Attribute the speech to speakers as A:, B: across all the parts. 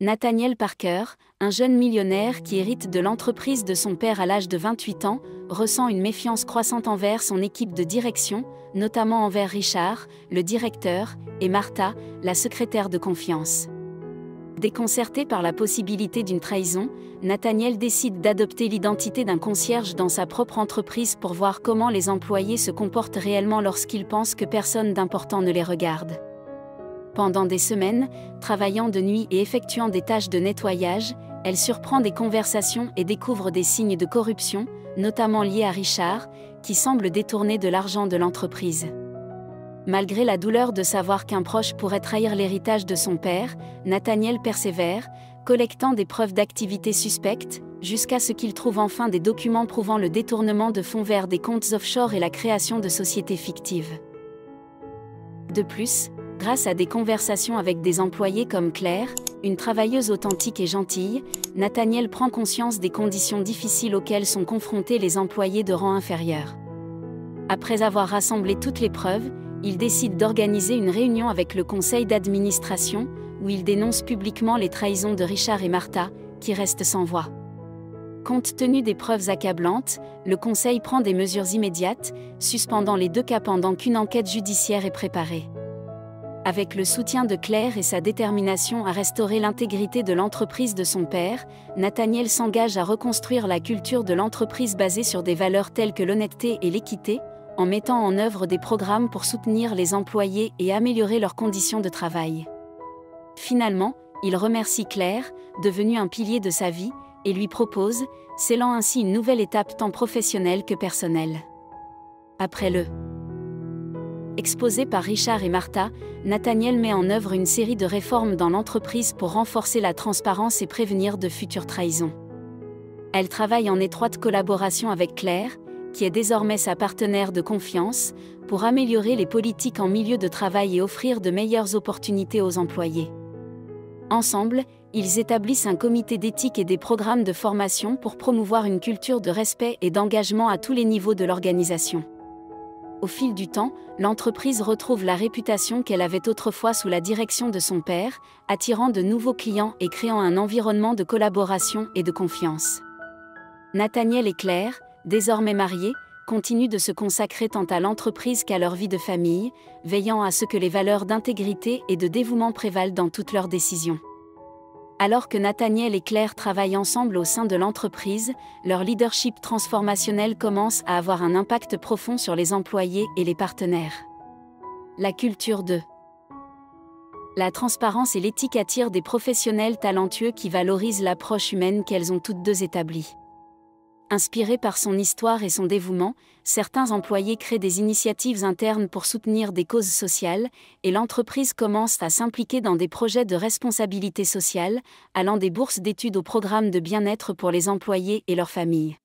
A: Nathaniel Parker, un jeune millionnaire qui hérite de l'entreprise de son père à l'âge de 28 ans, ressent une méfiance croissante envers son équipe de direction, notamment envers Richard, le directeur, et Martha, la secrétaire de confiance. Déconcerté par la possibilité d'une trahison, Nathaniel décide d'adopter l'identité d'un concierge dans sa propre entreprise pour voir comment les employés se comportent réellement lorsqu'ils pensent que personne d'important ne les regarde. Pendant des semaines, travaillant de nuit et effectuant des tâches de nettoyage, elle surprend des conversations et découvre des signes de corruption, notamment liés à Richard, qui semble détourner de l'argent de l'entreprise. Malgré la douleur de savoir qu'un proche pourrait trahir l'héritage de son père, Nathaniel persévère, collectant des preuves d'activités suspectes, jusqu'à ce qu'il trouve enfin des documents prouvant le détournement de fonds vers des comptes offshore et la création de sociétés fictives. De plus, grâce à des conversations avec des employés comme Claire, une travailleuse authentique et gentille, Nathaniel prend conscience des conditions difficiles auxquelles sont confrontés les employés de rang inférieur. Après avoir rassemblé toutes les preuves, il décide d'organiser une réunion avec le conseil d'administration, où il dénonce publiquement les trahisons de Richard et Martha, qui restent sans voix. Compte tenu des preuves accablantes, le conseil prend des mesures immédiates, suspendant les deux cas pendant qu'une enquête judiciaire est préparée. Avec le soutien de Claire et sa détermination à restaurer l'intégrité de l'entreprise de son père, Nathaniel s'engage à reconstruire la culture de l'entreprise basée sur des valeurs telles que l'honnêteté et l'équité, en mettant en œuvre des programmes pour soutenir les employés et améliorer leurs conditions de travail. Finalement, il remercie Claire, devenue un pilier de sa vie, et lui propose, scellant ainsi une nouvelle étape tant professionnelle que personnelle. Après le exposé par Richard et Martha, Nathaniel met en œuvre une série de réformes dans l'entreprise pour renforcer la transparence et prévenir de futures trahisons. Elle travaille en étroite collaboration avec Claire, qui est désormais sa partenaire de confiance, pour améliorer les politiques en milieu de travail et offrir de meilleures opportunités aux employés. Ensemble, ils établissent un comité d'éthique et des programmes de formation pour promouvoir une culture de respect et d'engagement à tous les niveaux de l'organisation. Au fil du temps, l'entreprise retrouve la réputation qu'elle avait autrefois sous la direction de son père, attirant de nouveaux clients et créant un environnement de collaboration et de confiance. Nathaniel et Claire, désormais mariés, continuent de se consacrer tant à l'entreprise qu'à leur vie de famille, veillant à ce que les valeurs d'intégrité et de dévouement prévalent dans toutes leurs décisions. Alors que Nathaniel et Claire travaillent ensemble au sein de l'entreprise, leur leadership transformationnel commence à avoir un impact profond sur les employés et les partenaires. La culture de la transparence et l'éthique attirent des professionnels talentueux qui valorisent l'approche humaine qu'elles ont toutes deux établie. Inspirés par son histoire et son dévouement, certains employés créent des initiatives internes pour soutenir des causes sociales, et l'entreprise commence à s'impliquer dans des projets de responsabilité sociale, allant des bourses d'études aux programmes de bien-être pour les employés et leurs familles.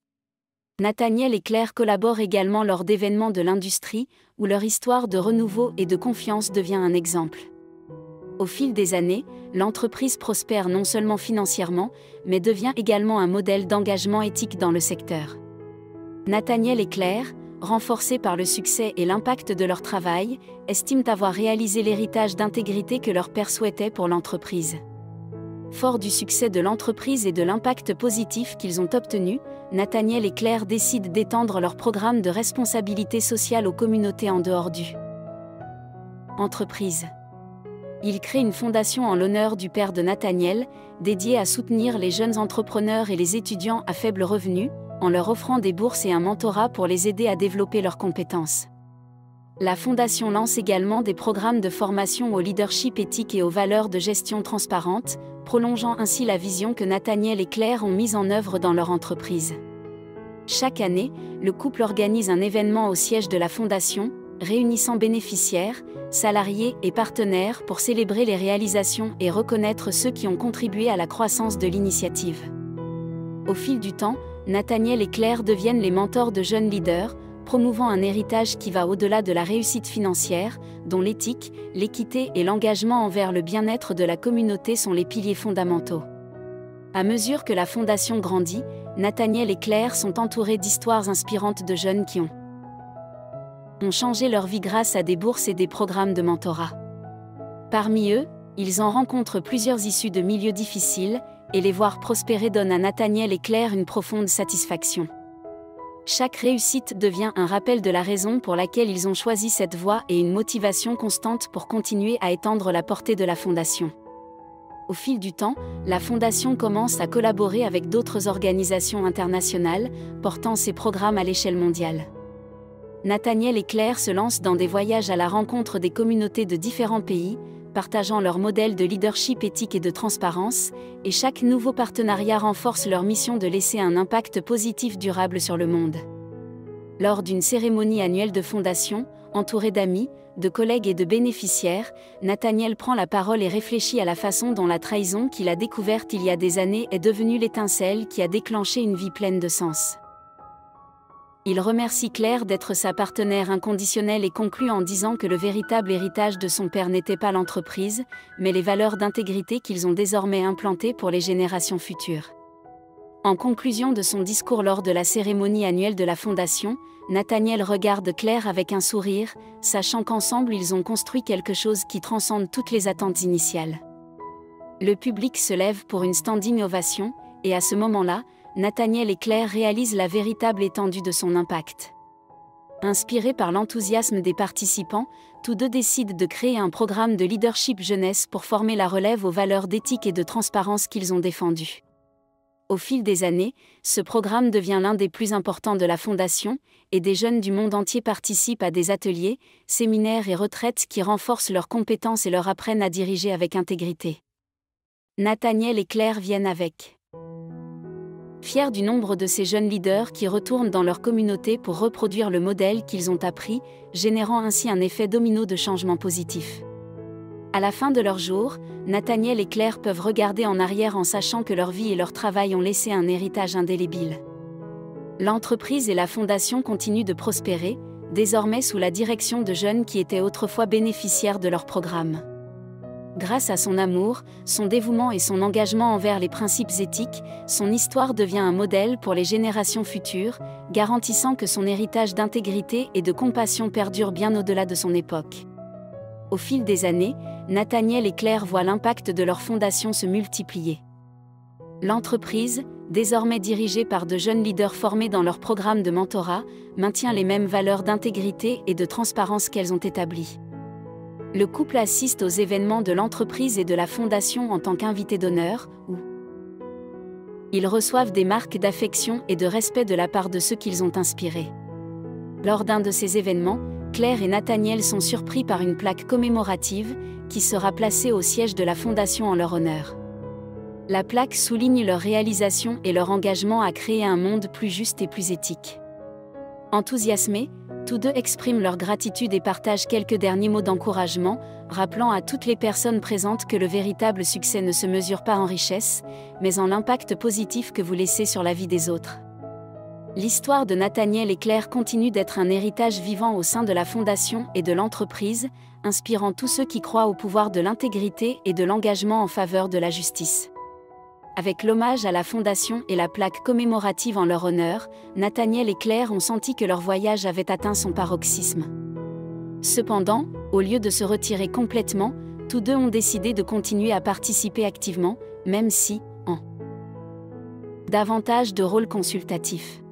A: Nathaniel et Claire collaborent également lors d'événements de l'industrie, où leur histoire de renouveau et de confiance devient un exemple. Au fil des années, l'entreprise prospère non seulement financièrement, mais devient également un modèle d'engagement éthique dans le secteur. Nathaniel et Claire, renforcés par le succès et l'impact de leur travail, estiment avoir réalisé l'héritage d'intégrité que leur père souhaitait pour l'entreprise. Forts du succès de l'entreprise et de l'impact positif qu'ils ont obtenu, Nathaniel et Claire décident d'étendre leur programme de responsabilité sociale aux communautés en dehors du entreprise. Il crée une fondation en l'honneur du père de Nathaniel, dédiée à soutenir les jeunes entrepreneurs et les étudiants à faible revenu, en leur offrant des bourses et un mentorat pour les aider à développer leurs compétences. La fondation lance également des programmes de formation au leadership éthique et aux valeurs de gestion transparente, prolongeant ainsi la vision que Nathaniel et Claire ont mise en œuvre dans leur entreprise. Chaque année, le couple organise un événement au siège de la fondation, réunissant bénéficiaires, salariés et partenaires pour célébrer les réalisations et reconnaître ceux qui ont contribué à la croissance de l'initiative. Au fil du temps, Nathaniel et Claire deviennent les mentors de jeunes leaders, promouvant un héritage qui va au-delà de la réussite financière, dont l'éthique, l'équité et l'engagement envers le bien-être de la communauté sont les piliers fondamentaux. À mesure que la fondation grandit, Nathaniel et Claire sont entourés d'histoires inspirantes de jeunes qui ont changé leur vie grâce à des bourses et des programmes de mentorat. Parmi eux, Ils en rencontrent plusieurs issus de milieux difficiles, et les voir prospérer donne à Nathaniel et Claire une profonde satisfaction. Chaque réussite devient un rappel de la raison pour laquelle ils ont choisi cette voie et une motivation constante pour continuer à étendre la portée de la fondation. Au fil du temps, la fondation commence à collaborer avec d'autres organisations internationales, portant ses programmes à l'échelle mondiale. Nathaniel et Claire se lancent dans des voyages à la rencontre des communautés de différents pays, partageant leur modèle de leadership éthique et de transparence, et chaque nouveau partenariat renforce leur mission de laisser un impact positif durable sur le monde. Lors d'une cérémonie annuelle de fondation, entouré d'amis, de collègues et de bénéficiaires, Nathaniel prend la parole et réfléchit à la façon dont la trahison qu'il a découverte il y a des années est devenue l'étincelle qui a déclenché une vie pleine de sens. Il remercie Claire d'être sa partenaire inconditionnelle et conclut en disant que le véritable héritage de son père n'était pas l'entreprise, mais les valeurs d'intégrité qu'ils ont désormais implantées pour les générations futures. En conclusion de son discours lors de la cérémonie annuelle de la Fondation, Nathaniel regarde Claire avec un sourire, sachant qu'ensemble ils ont construit quelque chose qui transcende toutes les attentes initiales. Le public se lève pour une standing ovation, et à ce moment-là, Nathaniel et Claire réalisent la véritable étendue de son impact. Inspirés par l'enthousiasme des participants, tous deux décident de créer un programme de leadership jeunesse pour former la relève aux valeurs d'éthique et de transparence qu'ils ont défendues. Au fil des années, ce programme devient l'un des plus importants de la Fondation, et des jeunes du monde entier participent à des ateliers, séminaires et retraites qui renforcent leurs compétences et leur apprennent à diriger avec intégrité. Nathaniel et Claire viennent avec. Fiers du nombre de ces jeunes leaders qui retournent dans leur communauté pour reproduire le modèle qu'ils ont appris, générant ainsi un effet domino de changement positif. À la fin de leur jour, Nathaniel et Claire peuvent regarder en arrière en sachant que leur vie et leur travail ont laissé un héritage indélébile. L'entreprise et la fondation continuent de prospérer, désormais sous la direction de jeunes qui étaient autrefois bénéficiaires de leur programme. Grâce à son amour, son dévouement et son engagement envers les principes éthiques, son histoire devient un modèle pour les générations futures, garantissant que son héritage d'intégrité et de compassion perdure bien au-delà de son époque. Au fil des années, Nathaniel et Claire voient l'impact de leur fondation se multiplier. L'entreprise, désormais dirigée par de jeunes leaders formés dans leur programme de mentorat, maintient les mêmes valeurs d'intégrité et de transparence qu'elles ont établies. Le couple assiste aux événements de l'entreprise et de la fondation en tant qu'invité d'honneur, où ils reçoivent des marques d'affection et de respect de la part de ceux qu'ils ont inspirés. Lors d'un de ces événements, Claire et Nathaniel sont surpris par une plaque commémorative, qui sera placée au siège de la fondation en leur honneur. La plaque souligne leur réalisation et leur engagement à créer un monde plus juste et plus éthique. Enthousiasmés, tous deux expriment leur gratitude et partagent quelques derniers mots d'encouragement, rappelant à toutes les personnes présentes que le véritable succès ne se mesure pas en richesse, mais en l'impact positif que vous laissez sur la vie des autres. L'histoire de Nathaniel et Claire continue d'être un héritage vivant au sein de la fondation et de l'entreprise, inspirant tous ceux qui croient au pouvoir de l'intégrité et de l'engagement en faveur de la justice. Avec l'hommage à la fondation et la plaque commémorative en leur honneur, Nathaniel et Claire ont senti que leur voyage avait atteint son paroxysme. Cependant, au lieu de se retirer complètement, tous deux ont décidé de continuer à participer activement, même si, en davantage de rôles consultatifs.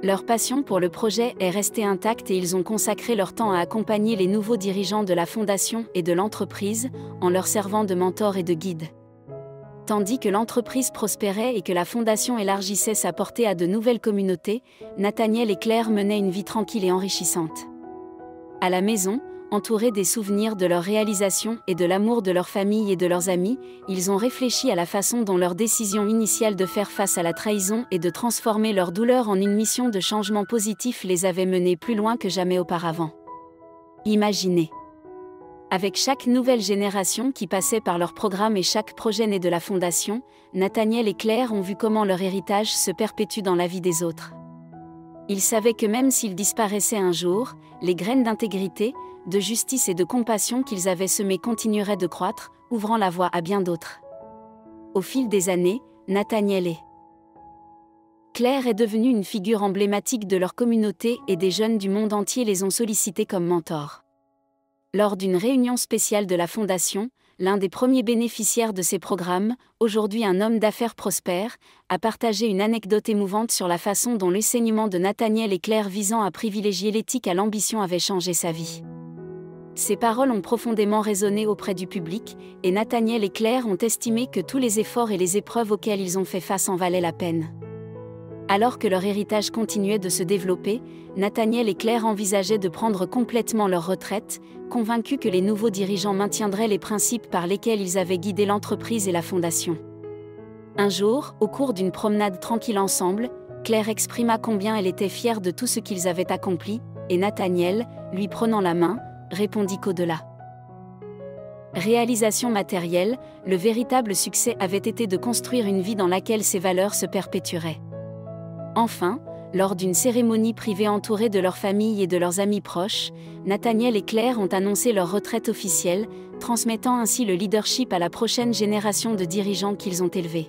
A: Leur passion pour le projet est restée intacte et ils ont consacré leur temps à accompagner les nouveaux dirigeants de la fondation et de l'entreprise, en leur servant de mentors et de guides. Tandis que l'entreprise prospérait et que la fondation élargissait sa portée à de nouvelles communautés, Nathaniel et Claire menaient une vie tranquille et enrichissante. À la maison, entourés des souvenirs de leurs réalisations et de l'amour de leur famille et de leurs amis, ils ont réfléchi à la façon dont leur décision initiale de faire face à la trahison et de transformer leur douleur en une mission de changement positif les avait menés plus loin que jamais auparavant. Imaginez. Avec chaque nouvelle génération qui passait par leur programme et chaque projet né de la fondation, Nathaniel et Claire ont vu comment leur héritage se perpétue dans la vie des autres. Ils savaient que même s'ils disparaissaient un jour, les graines d'intégrité, de justice et de compassion qu'ils avaient semées continueraient de croître, ouvrant la voie à bien d'autres. Au fil des années, Nathaniel et Claire est devenue une figure emblématique de leur communauté et des jeunes du monde entier les ont sollicités comme mentors. Lors d'une réunion spéciale de la Fondation, l'un des premiers bénéficiaires de ces programmes, aujourd'hui un homme d'affaires prospère, a partagé une anecdote émouvante sur la façon dont l'enseignement de Nathaniel et Claire visant à privilégier l'éthique à l'ambition avait changé sa vie. Ces paroles ont profondément résonné auprès du public, et Nathaniel et Claire ont estimé que tous les efforts et les épreuves auxquelles ils ont fait face en valaient la peine. Alors que leur héritage continuait de se développer, Nathaniel et Claire envisageaient de prendre complètement leur retraite, convaincus que les nouveaux dirigeants maintiendraient les principes par lesquels ils avaient guidé l'entreprise et la fondation. Un jour, au cours d'une promenade tranquille ensemble, Claire exprima combien elle était fière de tout ce qu'ils avaient accompli, et Nathaniel, lui prenant la main, répondit qu'au-delà réalisation matérielle, le véritable succès avait été de construire une vie dans laquelle ces valeurs se perpétueraient. Enfin, lors d'une cérémonie privée entourée de leur famille et de leurs amis proches, Nathaniel et Claire ont annoncé leur retraite officielle, transmettant ainsi le leadership à la prochaine génération de dirigeants qu'ils ont élevés.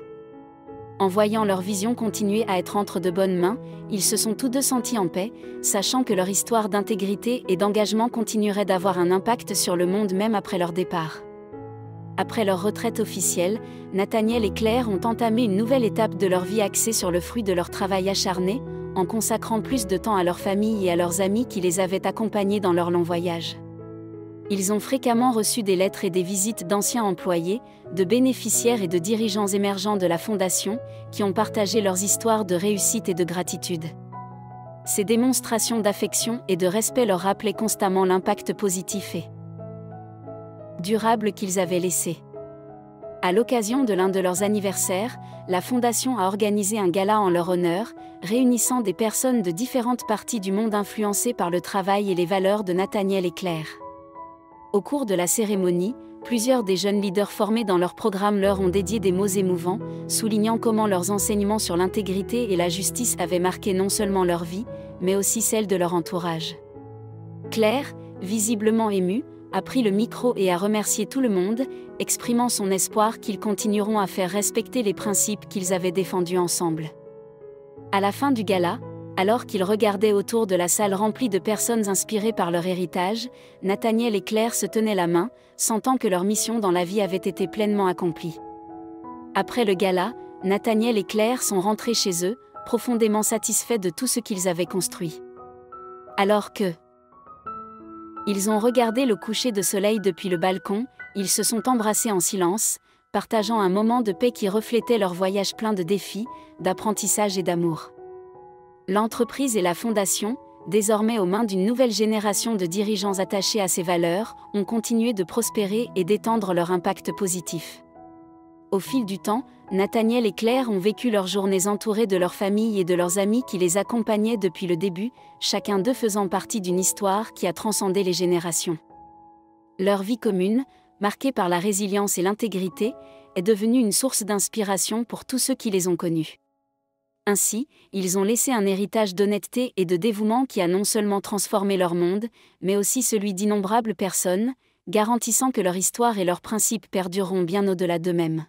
A: En voyant leur vision continuer à être entre de bonnes mains, ils se sont tous deux sentis en paix, sachant que leur histoire d'intégrité et d'engagement continuerait d'avoir un impact sur le monde même après leur départ. Après leur retraite officielle, Nathaniel et Claire ont entamé une nouvelle étape de leur vie axée sur le fruit de leur travail acharné, en consacrant plus de temps à leur famille et à leurs amis qui les avaient accompagnés dans leur long voyage. Ils ont fréquemment reçu des lettres et des visites d'anciens employés, de bénéficiaires et de dirigeants émergents de la Fondation, qui ont partagé leurs histoires de réussite et de gratitude. Ces démonstrations d'affection et de respect leur rappelaient constamment l'impact positif et durable qu'ils avaient laissé. À l'occasion de l'un de leurs anniversaires, la Fondation a organisé un gala en leur honneur, réunissant des personnes de différentes parties du monde influencées par le travail et les valeurs de Nathaniel et Claire. Au cours de la cérémonie, plusieurs des jeunes leaders formés dans leur programme leur ont dédié des mots émouvants, soulignant comment leurs enseignements sur l'intégrité et la justice avaient marqué non seulement leur vie, mais aussi celle de leur entourage. Claire, visiblement émue, a pris le micro et a remercié tout le monde, exprimant son espoir qu'ils continueront à faire respecter les principes qu'ils avaient défendus ensemble. À la fin du gala, alors qu'ils regardaient autour de la salle remplie de personnes inspirées par leur héritage, Nathaniel et Claire se tenaient la main, sentant que leur mission dans la vie avait été pleinement accomplie. Après le gala, Nathaniel et Claire sont rentrés chez eux, profondément satisfaits de tout ce qu'ils avaient construit. Alors que ils ont regardé le coucher de soleil depuis le balcon, ils se sont embrassés en silence, partageant un moment de paix qui reflétait leur voyage plein de défis, d'apprentissage et d'amour. L'entreprise et la fondation, désormais aux mains d'une nouvelle génération de dirigeants attachés à ces valeurs, ont continué de prospérer et d'étendre leur impact positif. Au fil du temps, Nathaniel et Claire ont vécu leurs journées entourées de leur famille et de leurs amis qui les accompagnaient depuis le début, chacun d'eux faisant partie d'une histoire qui a transcendé les générations. Leur vie commune, marquée par la résilience et l'intégrité, est devenue une source d'inspiration pour tous ceux qui les ont connus. Ainsi, ils ont laissé un héritage d'honnêteté et de dévouement qui a non seulement transformé leur monde, mais aussi celui d'innombrables personnes, garantissant que leur histoire et leurs principes perdureront bien au-delà d'eux-mêmes.